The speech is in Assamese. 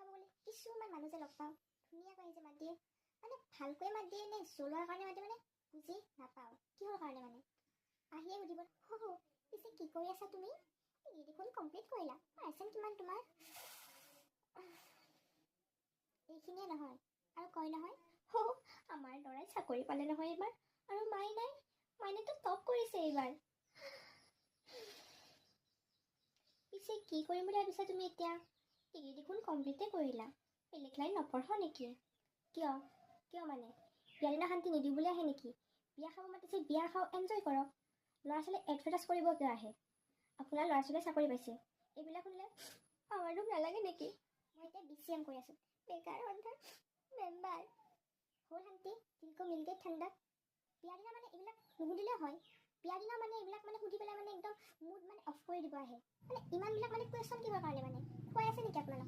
খাব গ'লে কিছুমান মানুহ যে লগ পাওঁ ধুনীয়াকৈ আহি যে মাত দিয়ে, মানে ভালকৈ মাত দিয়ে নে জ্বলোৱাৰ কাৰণে মাতে মানে বুজি নাপাওঁ কিহৰ কাৰণে মানে। আহিয়ে সুধিব পিছে কি কৰি আছা তুমি, ডিগ্ৰীখন কমপ্লিট কৰিলা, পাৰ্চেণ্ট কিমান তোমাৰ, এইখিনিয়ে নহয় আৰু কয় নহয় আমাৰ ল'ৰাই চাকৰি পালে নহয় এইবাৰ, আৰু মাইনেতো টপ কৰিছে এইবাৰ। পিছে কি কৰিম বুলি ভাবিছা তুমি এতিয়া, ডিগ্ৰী দেখোন কমপ্লিটে কৰিলা, বেলেগ লাইন নপঢ়া নেকি? কিয় মানে বিয়াৰ দিনা শান্তি নিদিওঁ বুলি আহে নেকি? বিয়া খাব মাতিছে বিয়া খাওঁ, এনজয় কৰক। ল'ৰা ছোৱালীক এডভাৰটাইজ কৰিব কিয় আহে? আপোনাৰ ল'ৰা ছোৱালীয়ে চাকৰি পাইছে, এইবিলাক শুনিলে আমাৰ দুখ নালাগে নেকি? মই এতিয়া BCM কৰি আছোঁ, বেকাৰ অন্ধাৰ মেম্বাৰ হ'ল শান্তি, দিলকো মিলকে ঠাণ্ডা। বিয়াৰ দিনা মানে এইবিলাক নুসুধিলে হয়, বিয়াৰ দিনা মানে এইবিলাক মানে সুধি পেলাই মানে একদম মুড মানে অফ কৰি দিব আহে, মানে ইমানবিলাক মানে কুৱেশ্যন কিহৰ কাৰণে, মানে খুৱাই আছে নেকি আপোনালোক?